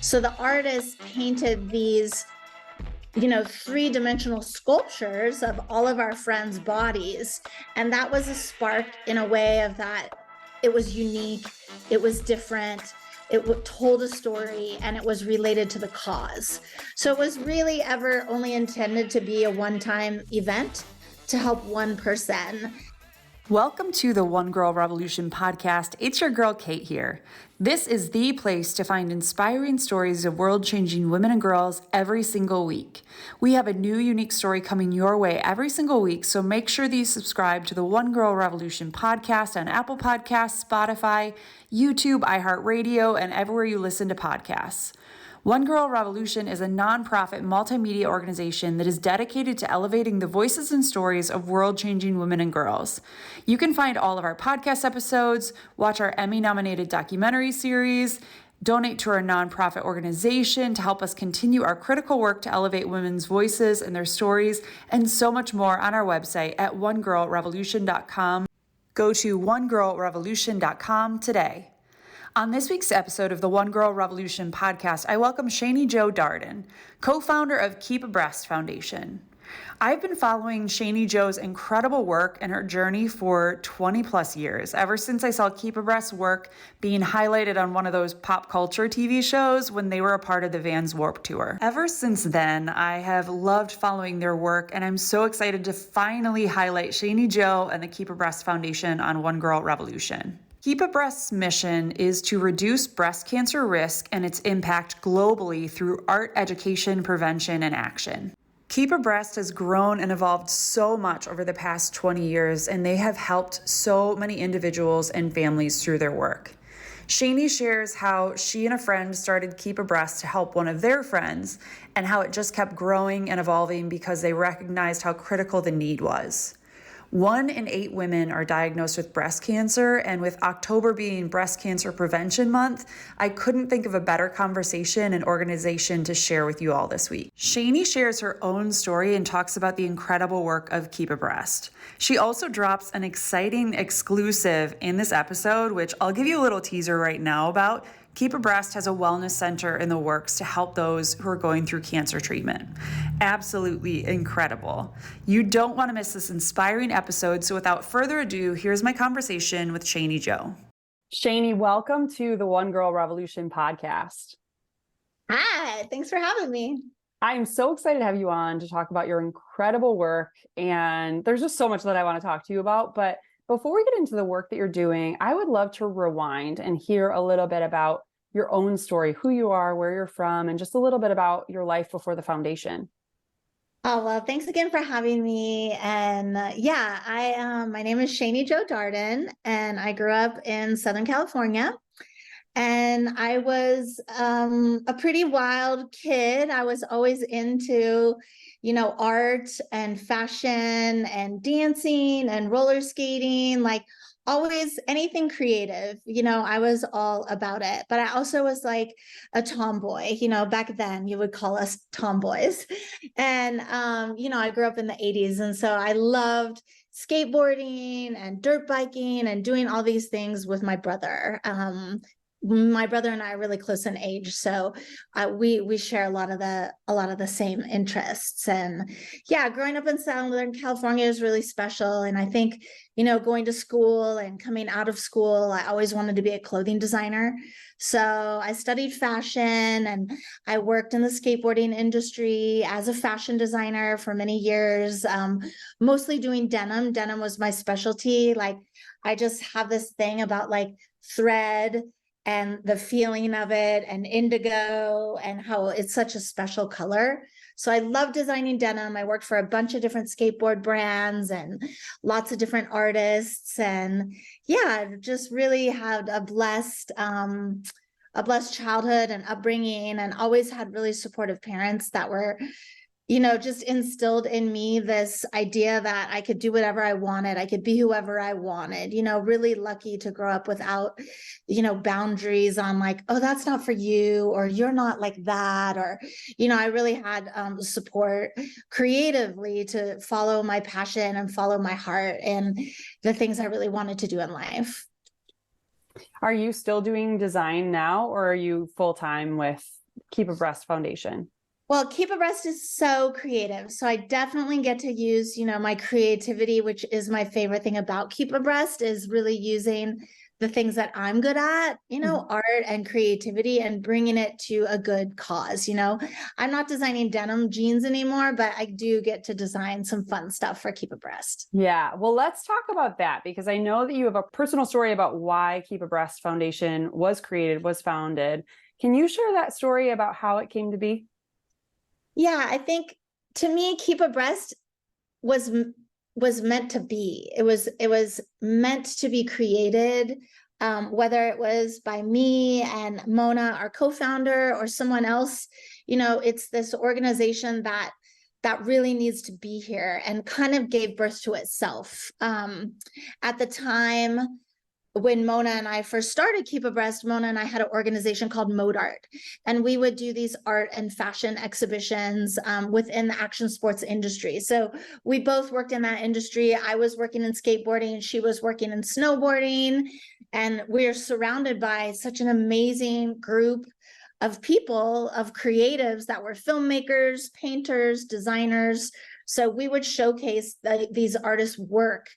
So the artist painted these, three-dimensional sculptures of all of our friends' bodies. And that was a spark in a way of that it was unique, it was different, it told a story, and it was related to the cause. So it was really ever only intended to be a one-time event to help one person. Welcome to the One Girl Revolution podcast. It's your girl, Kate, here. This is the place to find inspiring stories of world-changing women and girls every single week. We have a new unique story coming your way every single week, so make sure that you subscribe to the One Girl Revolution podcast on Apple Podcasts, Spotify, YouTube, iHeartRadio, and everywhere you listen to podcasts. One Girl Revolution is a nonprofit multimedia organization that is dedicated to elevating the voices and stories of world-changing women and girls. You can find all of our podcast episodes, watch our Emmy-nominated documentary series, donate to our nonprofit organization to help us continue our critical work to elevate women's voices and their stories, and so much more on our website at onegirlrevolution.com. Go to onegirlrevolution.com today. On this week's episode of the One Girl Revolution podcast, I welcome Shaney Jo Darden, co-founder of Keep Abreast Foundation. I've been following Shaney Jo's incredible work and her journey for 20 plus years, ever since I saw Keep Abreast's work being highlighted on one of those pop culture TV shows when they were a part of the Vans Warped Tour. Ever since then, I have loved following their work, and I'm so excited to finally highlight Shaney Jo and the Keep Abreast Foundation on One Girl Revolution. Keep Abreast's mission is to reduce breast cancer risk and its impact globally through art education, prevention, and action. Keep Abreast has grown and evolved so much over the past 20 years, and they have helped so many individuals and families through their work. Shaney shares how she and a friend started Keep Abreast to help one of their friends, and how it just kept growing and evolving because they recognized how critical the need was. 1 in 8 women are diagnosed with breast cancer, and with October being Breast Cancer Prevention Month, I couldn't think of a better conversation and organization to share with you all this week. Shaney shares her own story and talks about the incredible work of Keep Abreast. She also drops an exciting exclusive in this episode, which I'll give you a little teaser right now about. Keep Abreast has a wellness center in the works to help those who are going through cancer treatment. Absolutely incredible. You don't want to miss this inspiring episode, so without further ado, here's my conversation with Shaney Jo. Shaney, welcome to the One Girl Revolution podcast. Hi, thanks for having me. I'm so excited to have you on to talk about your incredible work, and there's just so much that I want to talk to you about, but before we get into the work that you're doing, I would love to rewind and hear a little bit about your own story, who you are, where you're from, and just a little bit about your life before the foundation. Oh, well, thanks again for having me. And my name is Shaney Jo Darden, and I grew up in Southern California. And I was a pretty wild kid. I was always into, art and fashion and dancing and roller skating, like always anything creative, I was all about it. But I also was like a tomboy, back then you would call us tomboys. And, I grew up in the 80s. And so I loved skateboarding and dirt biking and doing all these things with my brother. My brother and I are really close in age, so we share a lot of the same interests. And yeah, growing up in Southern California is really special. And I think, going to school and coming out of school, I always wanted to be a clothing designer. So I studied fashion, and I worked in the skateboarding industry as a fashion designer for many years, mostly doing denim. Denim was my specialty. Like, I just have this thing about like thread and the feeling of it and indigo and how it's such a special color. So I love designing denim. I worked for a bunch of different skateboard brands and lots of different artists. And yeah, just really had a blessed childhood and upbringing, and always had really supportive parents that were, just instilled in me this idea that I could do whatever I wanted. I could be whoever I wanted, really lucky to grow up without, boundaries on like, oh, that's not for you, or you're not like that. Or, I really had support creatively to follow my passion and follow my heart and the things I really wanted to do in life. Are you still doing design now, or are you full-time with Keep Abreast Foundation? Well, Keep Abreast is so creative. So I definitely get to use, my creativity, which is my favorite thing about Keep Abreast, is really using the things that I'm good at, art and creativity, and bringing it to a good cause. I'm not designing denim jeans anymore, but I do get to design some fun stuff for Keep Abreast. Yeah. Well, let's talk about that, because I know that you have a personal story about why Keep Abreast Foundation was created, was founded. Can you share that story about how it came to be? Yeah, I think to me, Keep Abreast was meant to be. It was meant to be created, whether it was by me and Mona, our co-founder, or someone else. It's this organization that really needs to be here, and kind of gave birth to itself. At the time when Mona and I first started Keep Abreast, Mona and I had an organization called Mode Art, and we would do these art and fashion exhibitions within the action sports industry. So we both worked in that industry. I was working in skateboarding, she was working in snowboarding, and we're surrounded by such an amazing group of people, of creatives that were filmmakers, painters, designers. So we would showcase these artists' work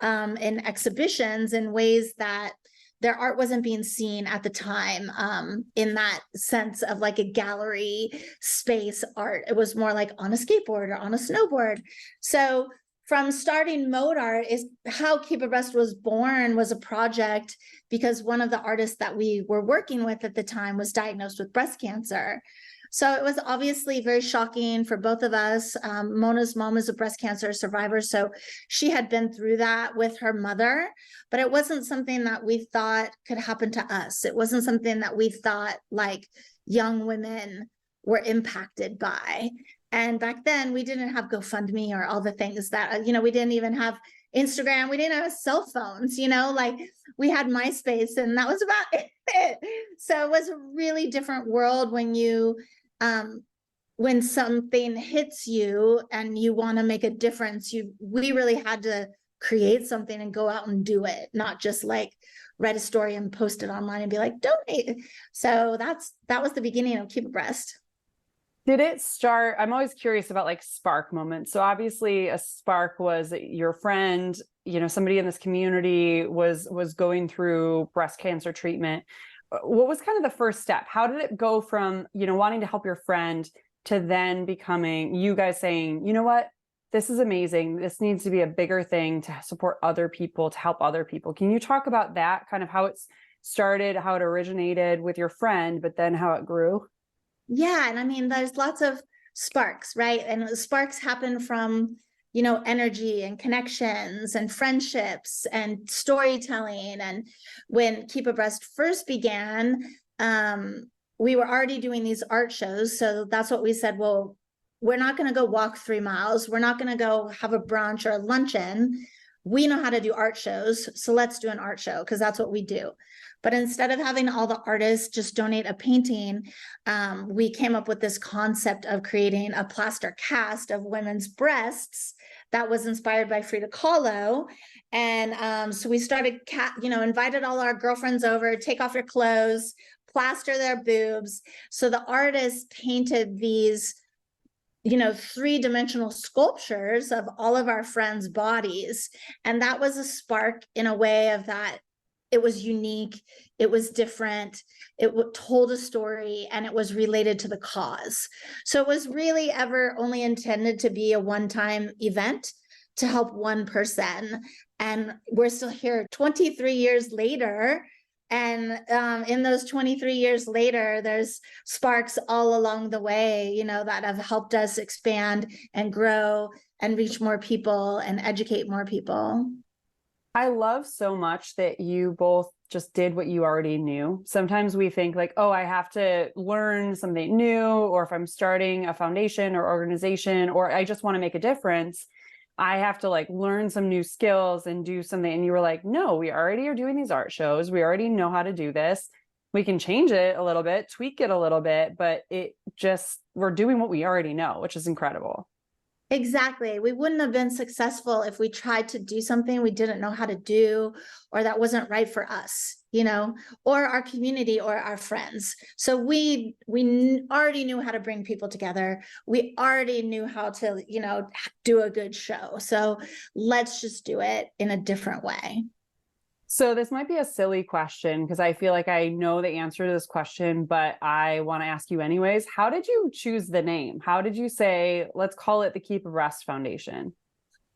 in exhibitions in ways that their art wasn't being seen at the time, in that sense of like a gallery space art. It was more like on a skateboard or on a snowboard. So from starting Mode Art is how Keep Abreast was born, was a project because one of the artists that we were working with at the time was diagnosed with breast cancer. So it was obviously very shocking for both of us. Mona's mom is a breast cancer survivor, so she had been through that with her mother, but it wasn't something that we thought could happen to us. It wasn't something that we thought like young women were impacted by. And back then we didn't have GoFundMe or all the things that, we didn't even have Instagram. We didn't have cell phones, like we had MySpace, and that was about it. So it was a really different world when something hits you and you want to make a difference. We really had to create something and go out and do it, not just like write a story and post it online and be like, donate. So that was the beginning of Keep Abreast. Did it start? I'm always curious about like spark moments. So obviously a spark was your friend, somebody in this community was going through breast cancer treatment. What was kind of the first step? How did it go from, wanting to help your friend to then becoming you guys saying, you know what, this is amazing. This needs to be a bigger thing to support other people, to help other people. Can you talk about that, kind of how it started, how it originated with your friend, but then how it grew? Yeah. And I mean, there's lots of sparks, right? And the sparks happen from, energy and connections and friendships and storytelling. And when Keep Abreast first began, we were already doing these art shows. So that's what we said, well, we're not going to go walk 3 miles. We're not going to go have a brunch or a luncheon. We know how to do art shows. So let's do an art show, because that's what we do. But instead of having all the artists just donate a painting, we came up with this concept of creating a plaster cast of women's breasts that was inspired by Frida Kahlo. And so we started, invited all our girlfriends over, take off your clothes, plaster their boobs. So the artists painted these, 3-dimensional sculptures of all of our friends' bodies. And that was a spark in a way of that. It was unique, it was different, it told a story, and it was related to the cause. So it was really ever only intended to be a one-time event to help one person. And we're still here 23 years later. And in those 23 years later, there's sparks all along the way, that have helped us expand and grow and reach more people and educate more people. I love so much that you both just did what you already knew. Sometimes we think like, oh, I have to learn something new, or if I'm starting a foundation or organization, or I just want to make a difference, I have to like learn some new skills and do something. And you were like, no, we already are doing these art shows. We already know how to do this. We can change it a little bit, tweak it a little bit, but we're doing what we already know, which is incredible. Exactly. We wouldn't have been successful if we tried to do something we didn't know how to do, or that wasn't right for us, or our community or our friends. So we already knew how to bring people together. We already knew how to, do a good show. So let's just do it in a different way. So this might be a silly question because I feel like I know the answer to this question, but I want to ask you anyways. How did you choose the name? How did you say, let's call it the Keep Abreast Foundation?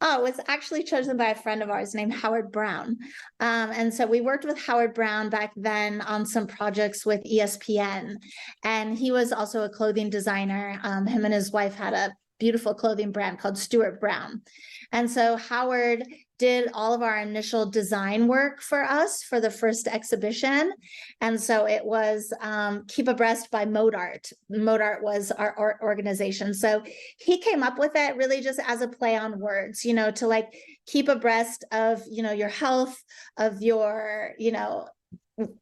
Oh, it was actually chosen by a friend of ours named Howard Brown. And so we worked with Howard Brown back then on some projects with ESPN. And he was also a clothing designer. Him and his wife had a beautiful clothing brand called Stuart Brown. And so Howard did all of our initial design work for us for the first exhibition. And so it was Keep Abreast by Modart. Modart was our organization. So he came up with it really just as a play on words, to like keep abreast of, your health, of your,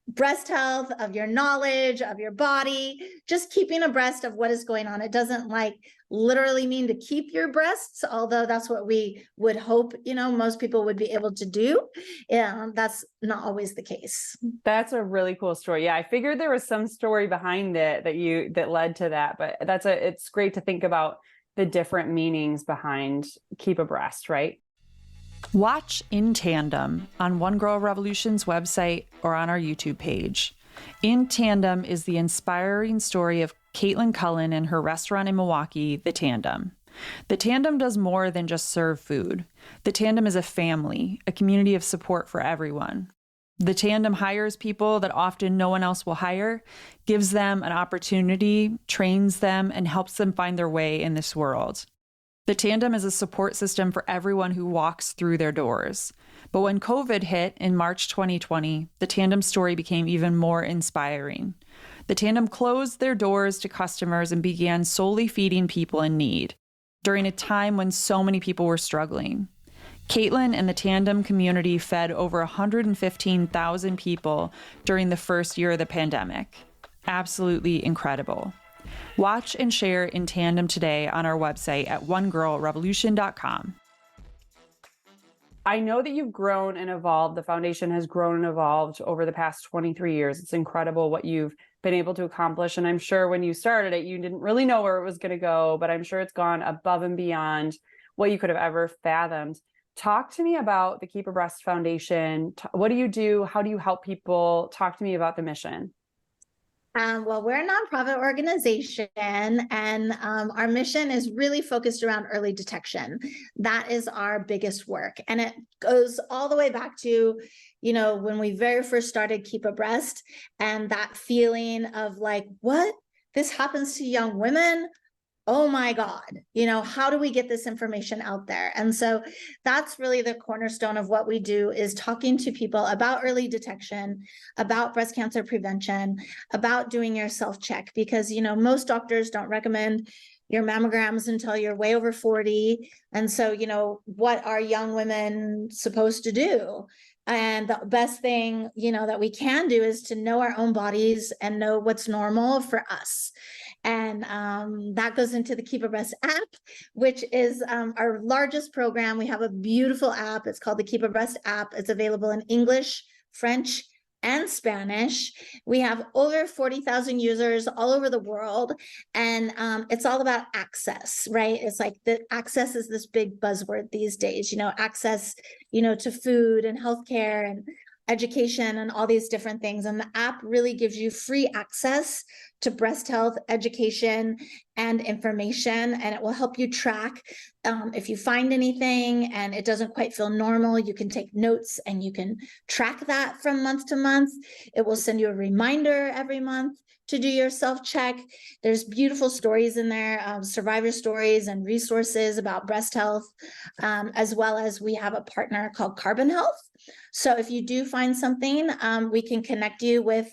breast health, of your knowledge, of your body, just keeping abreast of what is going on. It doesn't like literally mean to keep your breasts, although that's what we would hope, most people would be able to do. Yeah, that's not always the case. That's a really cool story. Yeah, I figured there was some story behind it that led to that, but it's great to think about the different meanings behind Keep Abreast, right? Watch In Tandem on One Girl Revolution's website or on our YouTube page. In Tandem is the inspiring story of Caitlin Cullen and her restaurant in Milwaukee, The Tandem. The Tandem does more than just serve food. The Tandem is a family, a community of support for everyone. The Tandem hires people that often no one else will hire, gives them an opportunity, trains them, and helps them find their way in this world. The Tandem is a support system for everyone who walks through their doors. But when COVID hit in March 2020, the Tandem story became even more inspiring. The Tandem closed their doors to customers and began solely feeding people in need during a time when so many people were struggling. Caitlin and the Tandem community fed over 115,000 people during the first year of the pandemic. Absolutely incredible. Watch and share In Tandem today on our website at onegirlrevolution.com. I know that you've grown and evolved. The foundation has grown and evolved over the past 23 years. It's incredible what you've been able to accomplish. And I'm sure when you started it, you didn't really know where it was going to go, but I'm sure it's gone above and beyond what you could have ever fathomed. Talk to me about the Keep Abreast Foundation. What do you do? How do you help people? Talk to me about the mission. Well, we're a nonprofit organization, and our mission is really focused around early detection. That is our biggest work. And it goes all the way back to, when we very first started Keep Abreast, and that feeling of like, what? This happens to young women? Oh my God, how do we get this information out there? And so that's really the cornerstone of what we do, is talking to people about early detection, about breast cancer prevention, about doing your self-check, because, most doctors don't recommend your mammograms until you're way over 40. And so, what are young women supposed to do? And the best thing, that we can do is to know our own bodies and know what's normal for us. And that goes into the Keep Abreast app, which is our largest program. We have a beautiful app. It's called the Keep Abreast app. It's available in English, French, and Spanish. We have over 40,000 users all over the world. And it's all about access, right? It's like the access is this big buzzword these days, access, to food and healthcare and education and all these different things. And the app really gives you free access to breast health education and information, and it will help you track if you find anything and it doesn't quite feel normal. You can take notes and you can track that from month to month. It will send you a reminder every month to do your self-check. There's beautiful stories in there, survivor stories and resources about breast health, as well as we have a partner called Carbon Health. So if you do find something, we can connect you with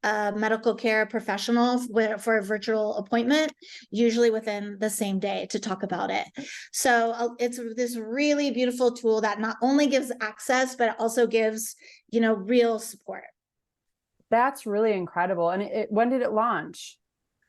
a medical care professional for a virtual appointment, usually within the same day, to talk about it. So it's this really beautiful tool that not only gives access, but also gives, real support. That's really incredible. And when did it launch?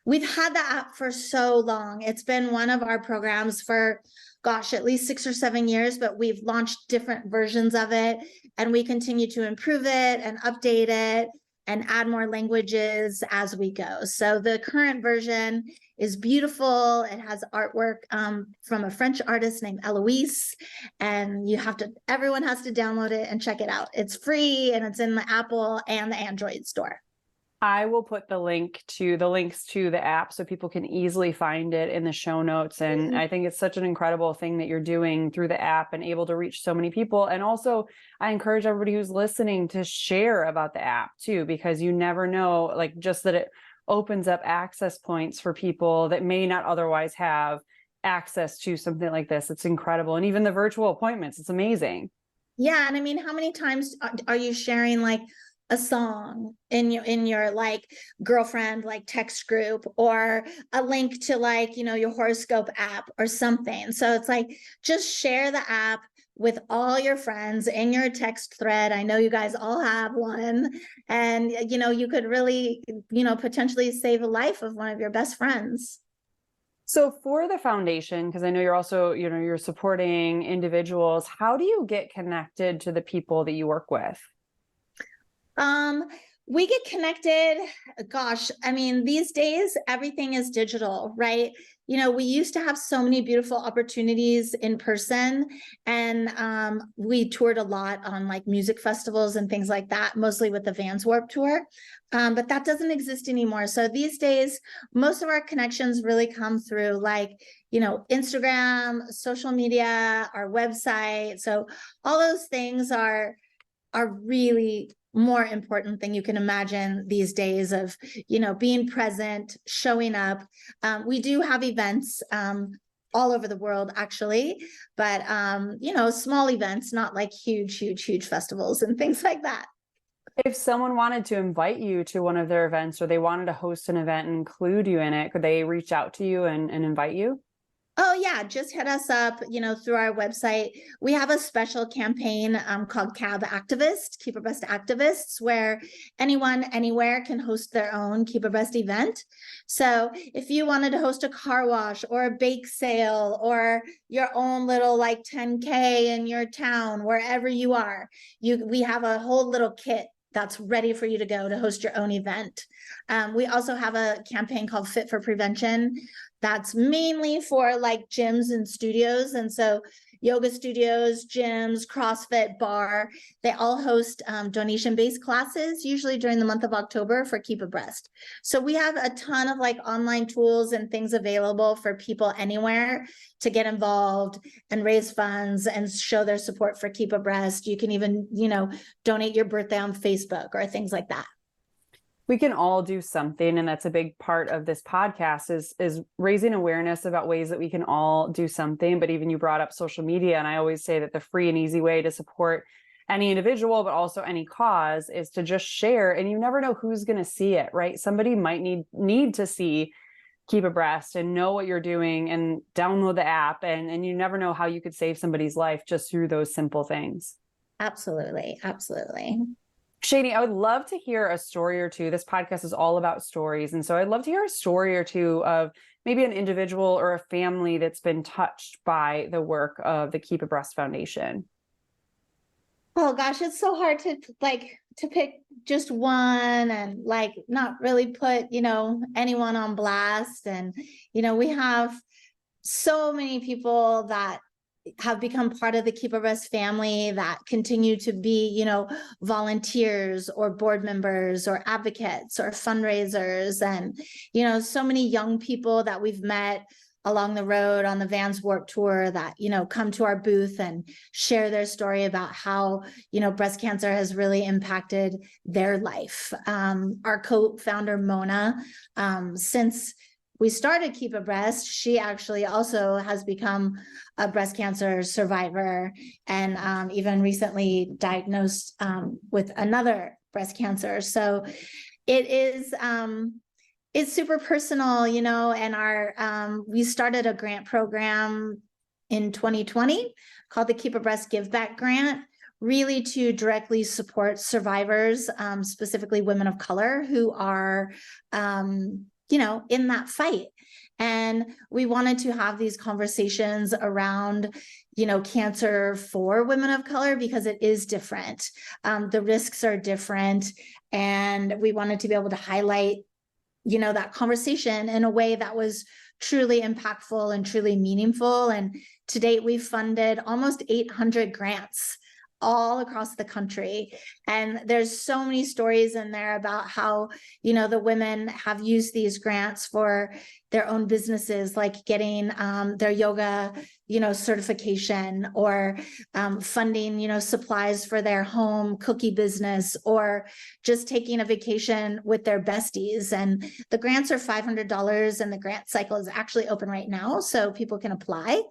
We've had the app for so long. It's been one of our programs for, gosh, at least 6 or 7 years, but we've launched different versions of it, and we continue to improve it and update it and add more languages as we go. So the current version is beautiful. It has artwork from a French artist named Eloise, and everyone has to download it and check it out. It's free, and it's in the Apple and the Android store. I will put the links to the app so people can easily find it in the show notes. And I think it's such an incredible thing that you're doing through the app and able to reach so many people. And also, I encourage everybody who's listening to share about the app too, because you never know, like, just that it opens up access points for people that may not otherwise have access to something like this. It's incredible. And even the virtual appointments, it's amazing. Yeah. And I mean, how many times are you sharing like a song in your like girlfriend like text group, or a link to like, your horoscope app or something? So it's like, just share the app with all your friends in your text thread. I know you guys all have one, and you could really, potentially save a life of one of your best friends. So for the foundation, because I know you're also, you're supporting individuals, how do you get connected to the people that you work with? We get connected. Gosh, I mean, these days, everything is digital, right? We used to have so many beautiful opportunities in person, and we toured a lot on like music festivals and things like that, mostly with the Vans Warped Tour. But that doesn't exist anymore. So these days, most of our connections really come through like, Instagram, social media, our website. So all those things are really more important than you can imagine these days of, being present, showing up. We do have events all over the world, actually, but, small events, not like huge festivals and things like that. If someone wanted to invite you to one of their events, or they wanted to host an event and include you in it, could they reach out to you and invite you? Oh yeah, just hit us up, through our website. We have a special campaign called Keep Abreast Activists, where anyone, anywhere can host their own Keep Abreast event. So if you wanted to host a car wash or a bake sale or your own little like 10K in your town, wherever you are, we have a whole little kit that's ready for you to go to host your own event. We also have a campaign called Fit for Prevention. That's mainly for like gyms and studios. And so yoga studios, gyms, CrossFit, bar, they all host donation-based classes, usually during the month of October, for Keep Abreast. So we have a ton of like online tools and things available for people anywhere to get involved and raise funds and show their support for Keep Abreast. You can even, donate your birthday on Facebook or things like that. We can all do something, and that's a big part of this podcast is raising awareness about ways that we can all do something. But even you brought up social media, and I always say that the free and easy way to support any individual, but also any cause, is to just share. And you never know who's going to see it, right? Somebody might need to see Keep Abreast and know what you're doing and download the app, and you never know how you could save somebody's life just through those simple things. Absolutely. Shaney, I would love to hear a story or two. This podcast is all about stories. And so I'd love to hear a story or two of maybe an individual or a family that's been touched by the work of the Keep Abreast Foundation. Oh gosh, it's so hard to pick just one and like not really put, anyone on blast. And, we have so many people that have become part of the Keep Abreast family that continue to be, volunteers or board members or advocates or fundraisers. And, so many young people that we've met along the road on the Vans Warped Tour that, come to our booth and share their story about how, breast cancer has really impacted their life. Our co-founder, Mona, since we started Keep Abreast, she actually also has become a breast cancer survivor, and even recently diagnosed with another breast cancer. So it is, it's super personal, and we started a grant program in 2020 called the Keep Abreast Give Back Grant, really to directly support survivors, specifically women of color who are in that fight. And we wanted to have these conversations around, cancer for women of color, because it is different. The risks are different. And we wanted to be able to highlight, that conversation in a way that was truly impactful and truly meaningful. And to date, we've funded almost 800 grants all across the country. And there's so many stories in there about how, the women have used these grants for their own businesses, like getting their yoga, certification, or funding, supplies for their home cookie business, or just taking a vacation with their besties. And the grants are $500, and the grant cycle is actually open right now, so people can apply.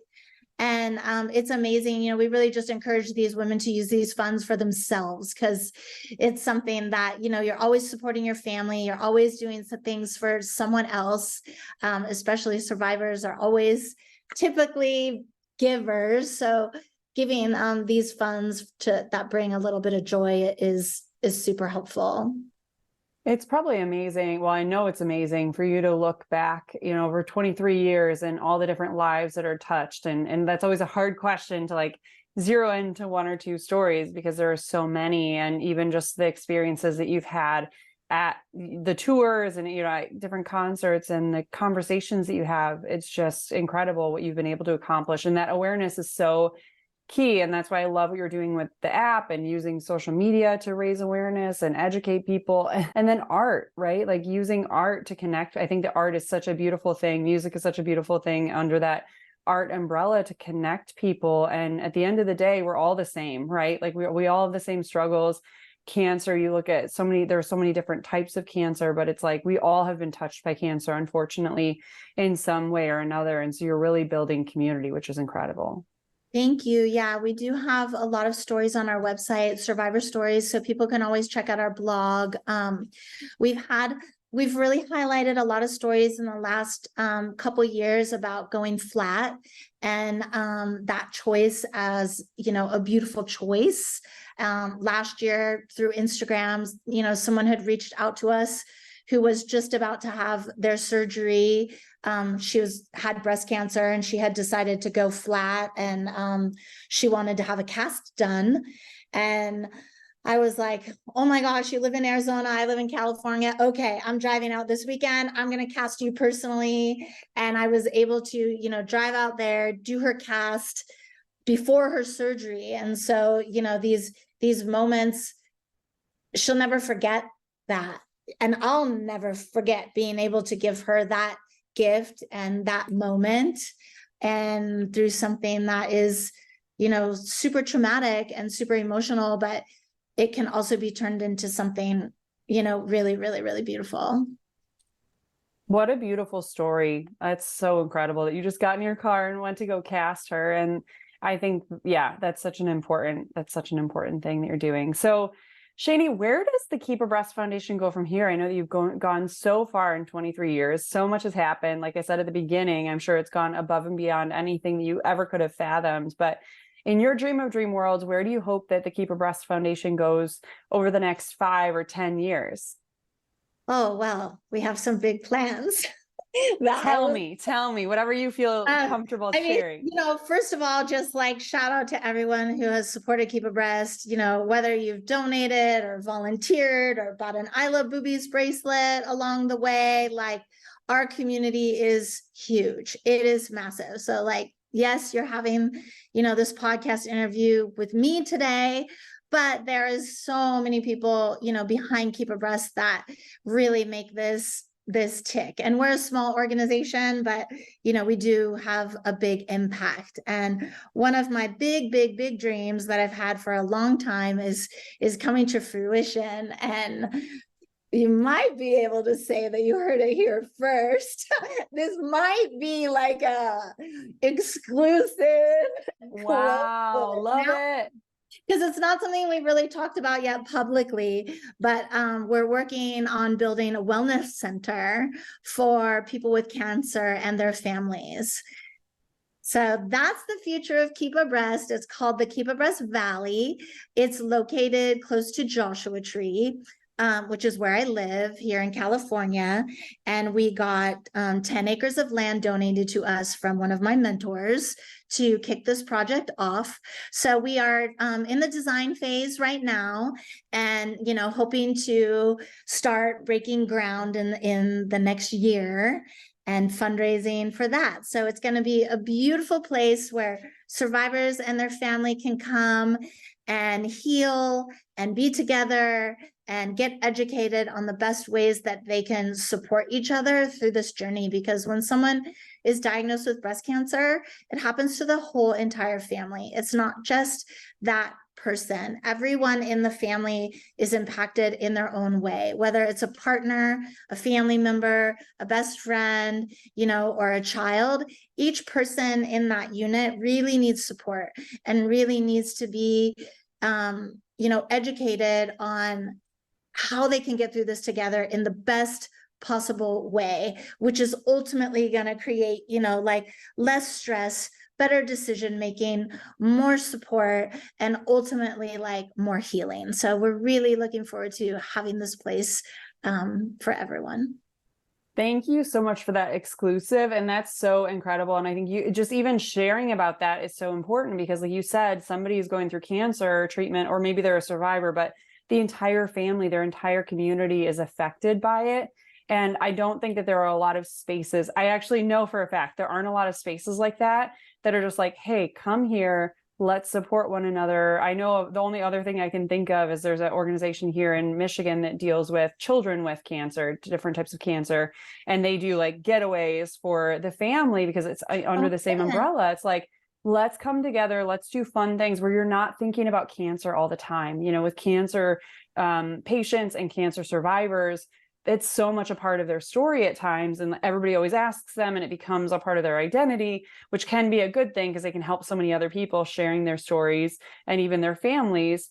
And it's amazing. We really just encourage these women to use these funds for themselves, because it's something that, you're always supporting your family. You're always doing some things for someone else. Especially survivors are always typically givers. So giving these funds that bring a little bit of joy is super helpful. It's probably amazing. Well, I know it's amazing for you to look back, over 23 years and all the different lives that are touched. And that's always a hard question to like zero into one or two stories, because there are so many, and even just the experiences that you've had at the tours and, different concerts and the conversations that you have. It's just incredible what you've been able to accomplish. And that awareness is so key. And that's why I love what you're doing with the app and using social media to raise awareness and educate people. And then art, right? Like using art to connect. I think the art is such a beautiful thing. Music is such a beautiful thing under that art umbrella to connect people. And at the end of the day, we're all the same, right? Like we all have the same struggles. Cancer, you look at there are so many different types of cancer, but it's like we all have been touched by cancer, unfortunately, in some way or another. And so you're really building community, which is incredible. Thank you. Yeah, we do have a lot of stories on our website, survivor stories, so people can always check out our blog. We've really highlighted a lot of stories in the last couple years about going flat, and that choice as, a beautiful choice. Last year through Instagram, someone had reached out to us who was just about to have their surgery. She had breast cancer, and she had decided to go flat, and she wanted to have a cast done. And I was like, oh my gosh, you live in Arizona, I live in California. Okay, I'm driving out this weekend. I'm going to cast you personally. And I was able to, drive out there, do her cast before her surgery. And so, these moments, she'll never forget that. And I'll never forget being able to give her that gift and that moment, and through something that is, super traumatic and super emotional, but it can also be turned into something, really, really, really beautiful. What a beautiful story. That's so incredible that you just got in your car and went to go cast her. And I think, that's such an important thing that you're doing. So Shaney, where does the Keep Abreast Foundation go from here? I know that you've gone so far in 23 years. So much has happened. Like I said at the beginning, I'm sure it's gone above and beyond anything that you ever could have fathomed. But in your dream of dream worlds, where do you hope that the Keep Abreast Foundation goes over the next 5 or 10 years? Oh, well, we have some big plans. Tell me, whatever you feel comfortable sharing. First of all, just like shout out to everyone who has supported Keep Abreast, whether you've donated or volunteered or bought an I Love Boobies bracelet along the way. Like, our community is huge. It is massive. So like, yes, you're having, this podcast interview with me today, but there is so many people, behind Keep Abreast that really make this tick. And we're a small organization, but we do have a big impact. And one of my big dreams that I've had for a long time is coming to fruition. And you might be able to say that you heard it here first. This might be like a exclusive. Wow, love it. Because it's not something we've really talked about yet publicly, but we're working on building a wellness center for people with cancer and their families. So that's the future of Keep Abreast. It's called the Keep Abreast Valley. It's located close to Joshua Tree. which is where I live here in California. And we got 10 acres of land donated to us from one of my mentors to kick this project off. So we are in the design phase right now, and hoping to start breaking ground in the next year and fundraising for that. So it's going to be a beautiful place where survivors and their family can come and heal and be together and get educated on the best ways that they can support each other through this journey. Because when someone is diagnosed with breast cancer, it happens to the whole entire family. It's not just that person. Everyone in the family is impacted in their own way, whether it's a partner, a family member, a best friend, or a child. Each person in that unit really needs support and really needs to be, educated on how they can get through this together in the best possible way, which is ultimately going to create, less stress, better decision making, more support, and ultimately more healing. So we're really looking forward to having this place for everyone. Thank you so much for that exclusive. And that's so incredible. And I think you just even sharing about that is so important, because like you said, somebody is going through cancer treatment, or maybe they're a survivor, but the entire family, their entire community is affected by it. And I don't think that there are a lot of spaces. I actually know for a fact there aren't a lot of spaces like that are just like, hey, come here, let's support one another. I know the only other thing I can think of is there's an organization here in Michigan that deals with children with cancer, different types of cancer. And they do getaways for the family because it's under the same umbrella. It's like, let's come together. Let's do fun things where you're not thinking about cancer all the time. With cancer patients and cancer survivors, it's so much a part of their story at times, and everybody always asks them, and it becomes a part of their identity, which can be a good thing because they can help so many other people sharing their stories and even their families.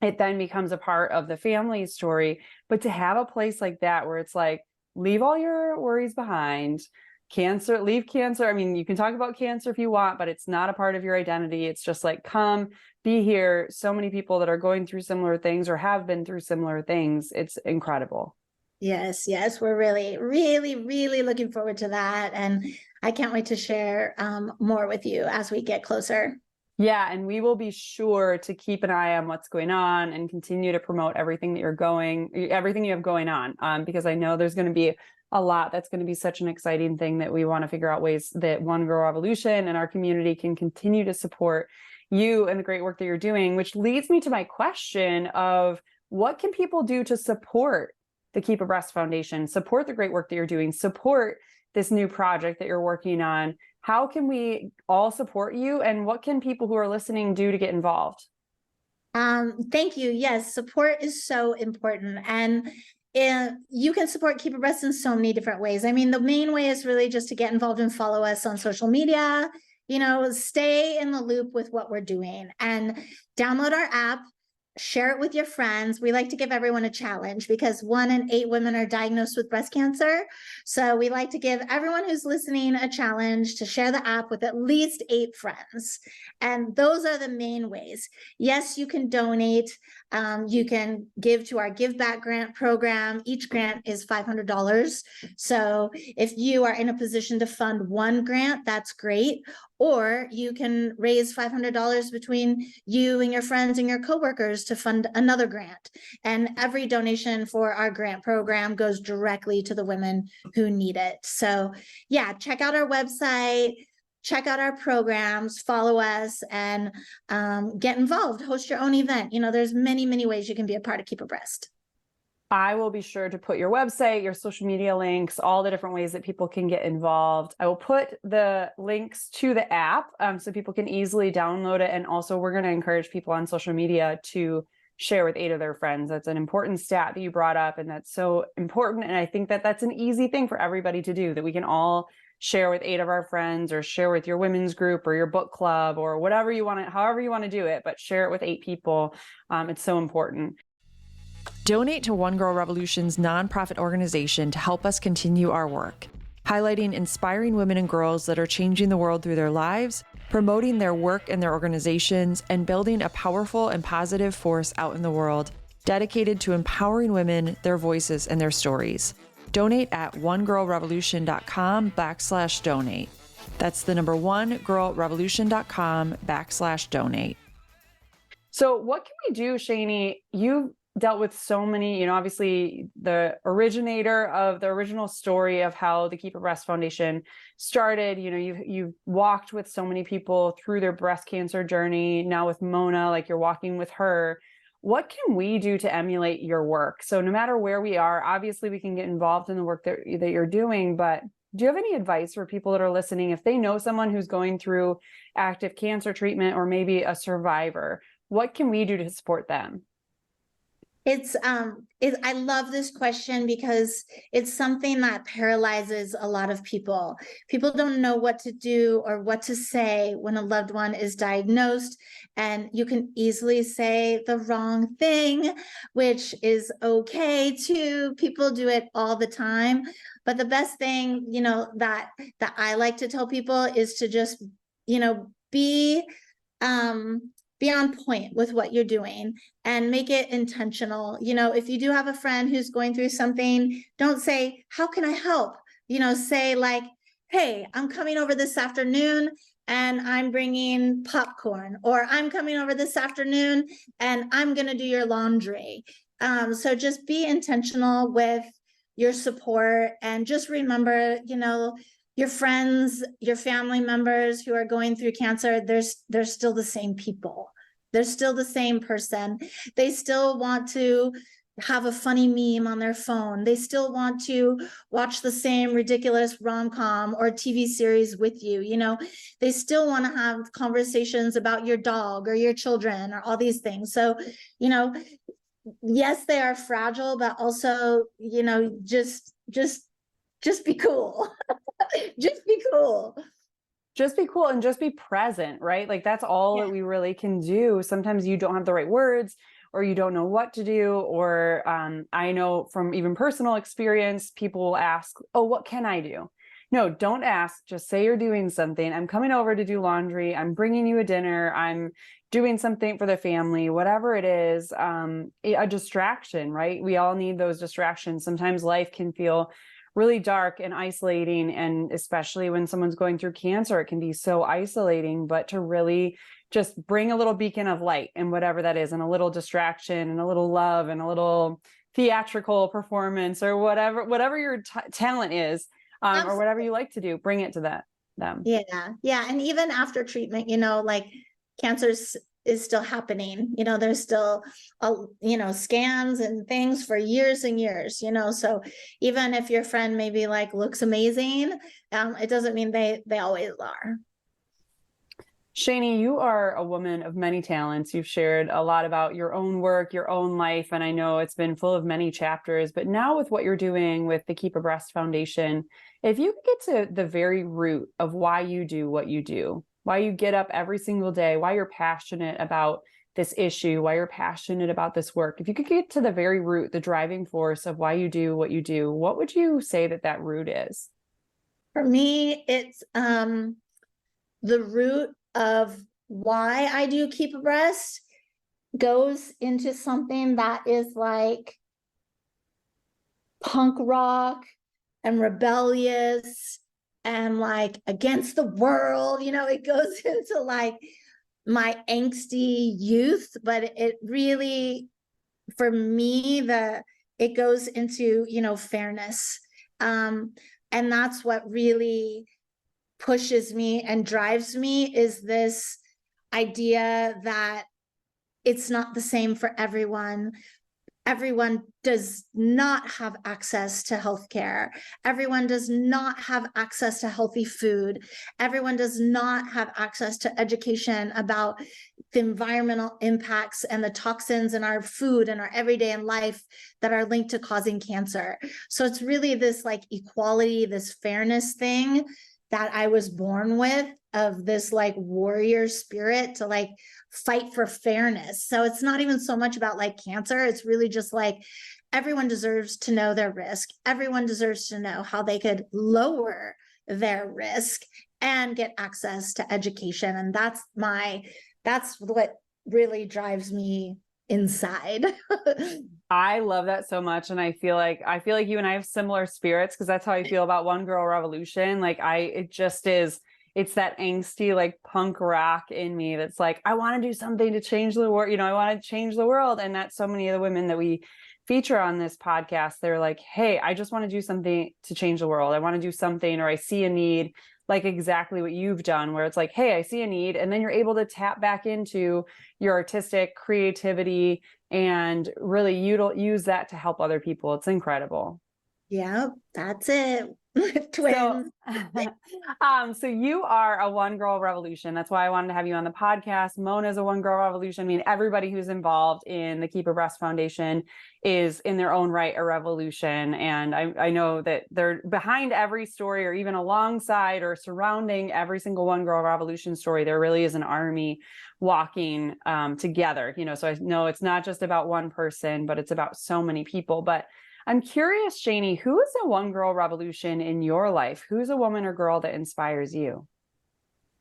It then becomes a part of the family story. But to have a place like that where it's like, leave all your worries behind, leave cancer. I mean, you can talk about cancer if you want, but it's not a part of your identity. It's just like, come be here. So many people that are going through similar things or have been through similar things. It's incredible. Yes, we're really, really, really looking forward to that. And I can't wait to share more with you as we get closer. Yeah, and we will be sure to keep an eye on what's going on and continue to promote everything that everything you have going on, because I know there's going to be a lot that's going to be such an exciting thing that we want to figure out ways that One Girl Revolution and our community can continue to support you and the great work that you're doing, which leads me to my question of what can people do to support the Keep Abreast Foundation, support the great work that you're doing, support this new project that you're working on? How can we all support you, and what can people who are listening do to get involved? Thank you. Yes, support is so important. And you can support Keep Abreast in so many different ways. I mean, the main way is really just to get involved and follow us on social media, stay in the loop with what we're doing, and download our app. Share it with your friends. We like to give everyone a challenge because 1 in 8 women are diagnosed with breast cancer. So we like to give everyone who's listening a challenge to share the app with at least 8 friends. And those are the main ways. Yes, you can donate. You can give to our Give Back grant program. Each grant is $500. So if you are in a position to fund one grant, that's great. Or you can raise $500 between you and your friends and your coworkers to fund another grant. And every donation for our grant program goes directly to the women who need it. So yeah, check out our website, check out our programs, follow us, and get involved, host your own event. There's many, many ways you can be a part of Keep Abreast. I will be sure to put your website, your social media links, all the different ways that people can get involved. I will put the links to the app so people can easily download it. And also we're going to encourage people on social media to share with 8 of their friends. That's an important stat that you brought up, and that's so important. And I think that that's an easy thing for everybody to do, that we can all share with 8 of our friends, or share with your women's group or your book club or whatever you want to, however you want to do it, but share it with 8 people. It's so important. Donate to One Girl Revolution's nonprofit organization to help us continue our work, highlighting inspiring women and girls that are changing the world through their lives, promoting their work and their organizations, and building a powerful and positive force out in the world. dedicated to empowering women, their voices, and their stories. Donate at onegirlrevolution.com/donate. That's the number onegirlrevolution.com/donate. So what can we do, Shaney? You've dealt with so many, obviously the originator of the original story of how the Keep Abreast Foundation started. You've walked with so many people through their breast cancer journey. Now with Mona, like you're walking with her. What can we do to emulate your work? So no matter where we are, obviously we can get involved in the work that you're doing, but do you have any advice for people that are listening? If they know someone who's going through active cancer treatment or maybe a survivor, what can we do to support them? I love this question because it's something that paralyzes a lot of people. People don't know what to do or what to say when a loved one is diagnosed, and you can easily say the wrong thing, which is okay too. People do it all the time. But the best thing, that I like to tell people is to just, be on point with what you're doing and make it intentional. If you do have a friend who's going through something, don't say, how can I help? Say like, hey, I'm coming over this afternoon and I'm bringing popcorn, or I'm coming over this afternoon and I'm going to do your laundry. So just be intentional with your support, and just remember, your friends, your family members who are going through cancer, they're still the same people. They're still the same person. They still want to have a funny meme on their phone. They still want to watch the same ridiculous rom-com or TV series with you. They still want to have conversations about your dog or your children or all these things. So, yes, they are fragile, but also, just be cool. Just be cool. Just be cool and just be present, right? Like that's all that we really can do. Sometimes you don't have the right words, or you don't know what to do. Or I know from even personal experience, people will ask, oh, what can I do? No, don't ask. Just say you're doing something. I'm coming over to do laundry. I'm bringing you a dinner. I'm doing something for the family, whatever it is, a distraction, right? We all need those distractions. Sometimes life can feel really dark and isolating. And especially when someone's going through cancer, it can be so isolating, but to really just bring a little beacon of light and whatever that is, and a little distraction and a little love and a little theatrical performance or whatever your talent is, or whatever you like to do, bring it to them. Yeah. And even after treatment, like cancer is still happening. There's still, scans and things for years and years, so even if your friend maybe like looks amazing, it doesn't mean they always are. Shaney, you are a woman of many talents. You've shared a lot about your own work, your own life, and I know it's been full of many chapters, but now with what you're doing with the Keep Abreast Foundation, if you could get to the very root of why you do what you do, why you get up every single day, why you're passionate about this issue, why you're passionate about this work, if you could get to the very root, the driving force of why you do what you do, what would you say that root is? For me, it's the root of why I do Keep Abreast goes into something that is like punk rock and rebellious and like against the world. It goes into like my angsty youth, but it really, for me, it goes into, fairness. And that's what really pushes me and drives me, is this idea that it's not the same for everyone. Everyone does not have access to healthcare. Everyone does not have access to healthy food. Everyone does not have access to education about the environmental impacts and the toxins in our food and our everyday life that are linked to causing cancer. So it's really this like equality, this fairness thing that I was born with, of this like warrior spirit to like fight for fairness. So it's not even so much about like cancer. It's really just like everyone deserves to know their risk. Everyone deserves to know how they could lower their risk and get access to education. And that's what really drives me inside. I love that so much. And I feel like you and I have similar spirits, because that's how I feel about One Girl Revolution. It's that angsty, like punk rock in me that's like, I want to do something to change the world. I want to change the world. And that's so many of the women that we feature on this podcast. They're like, hey, I just want to do something to change the world. I want to do something, or I see a need, like exactly what you've done, where it's like, hey, I see a need. And then you're able to tap back into your artistic creativity and really use that to help other people. It's incredible. Yeah, that's it. Twins. So you are a One Girl Revolution. That's why I wanted to have you on the podcast. Mona's a One Girl Revolution. I mean, everybody who's involved in the Keep Abreast Foundation is in their own right a revolution. And I know that they're behind every story, or even alongside or surrounding every single One Girl Revolution story. There really is an army walking together. So I know it's not just about one person, but it's about so many people. But I'm curious, Shaney, who is a One Girl Revolution in your life? Who's a woman or girl that inspires you?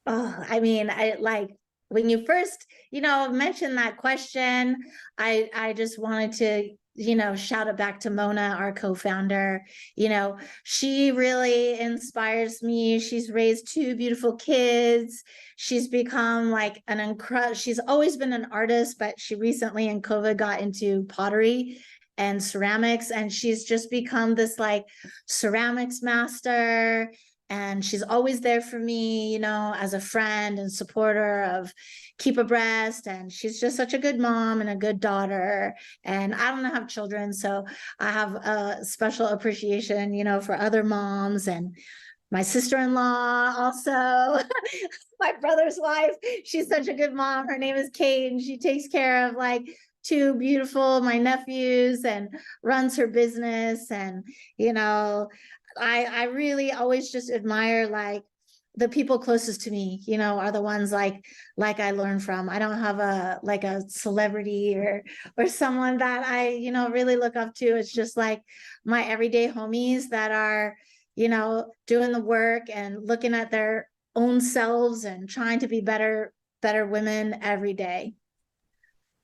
Oh, I mean, I like when you first, mentioned that question, I just wanted to, shout it back to Mona, our co-founder. She really inspires me. She's raised 2 beautiful kids. She's become like she's always been an artist, but she recently in COVID got into pottery and ceramics, and she's just become this like ceramics master. And she's always there for me, as a friend and supporter of Keep Abreast. And she's just such a good mom and a good daughter. And I don't have children, so I have a special appreciation, for other moms. And my sister-in-law also, my brother's wife, she's such a good mom. Her name is Kate, and she takes care of like 2 beautiful, my nephews, and runs her business. And, I really always just admire like the people closest to me, are the ones like I learn from. I don't have a celebrity or someone that I, really look up to. It's just like my everyday homies that are, doing the work and looking at their own selves and trying to be better women every day.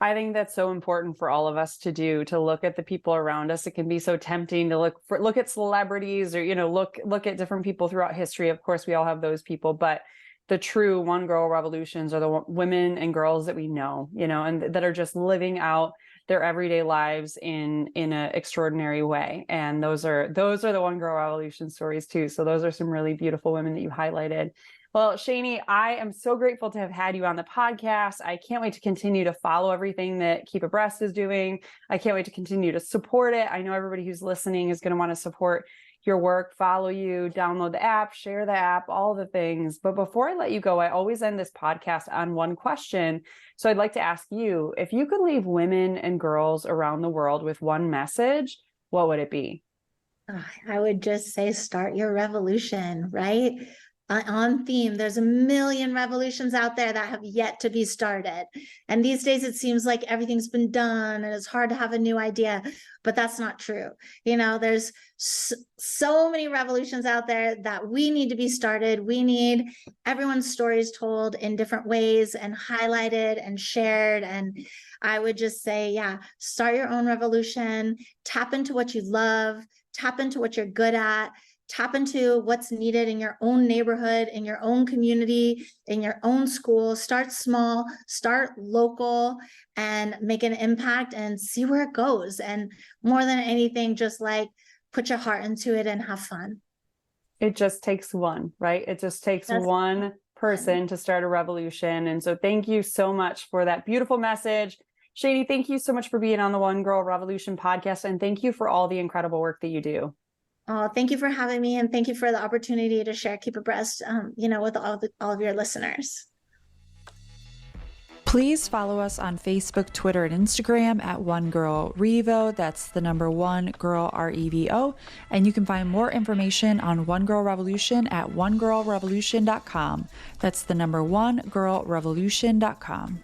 I think that's so important for all of us to do, to look at the people around us. It can be so tempting to look at celebrities, or, look at different people throughout history. Of course, we all have those people, but the true One Girl Revolutions are the women and girls that we know, and that are just living out their everyday lives in an extraordinary way. And those are the One Girl Revolution stories too. So those are some really beautiful women that you highlighted. Well, Shaney, I am so grateful to have had you on the podcast. I can't wait to continue to follow everything that Keep Abreast is doing. I can't wait to continue to support it. I know everybody who's listening is going to want to support your work, follow you, download the app, share the app, all the things. But before I let you go, I always end this podcast on one question. So I'd like to ask you, if you could leave women and girls around the world with one message, what would it be? I would just say, start your revolution, right? On theme. There's a million revolutions out there that have yet to be started. And these days it seems like everything's been done and it's hard to have a new idea, but that's not true. There's so many revolutions out there that we need to be started. We need everyone's stories told in different ways and highlighted and shared. And I would just say, start your own revolution, tap into what you love, tap into what you're good at, tap into what's needed in your own neighborhood, in your own community, in your own school. Start small, start local, and make an impact and see where it goes. And more than anything, just like put your heart into it and have fun. It just takes one, right? It just takes one person to start a revolution. And so thank you so much for that beautiful message. Shaney, thank you so much for being on the One Girl Revolution podcast. And thank you for all the incredible work that you do. Oh, thank you for having me, and thank you for the opportunity to share Keep Abreast, with all of your listeners. Please follow us on Facebook, Twitter, and Instagram at One Girl Revo. That's the number 1 Girl REVO. And you can find more information on One Girl Revolution at onegirlrevolution.com. That's the number 1 girlrevolution.com.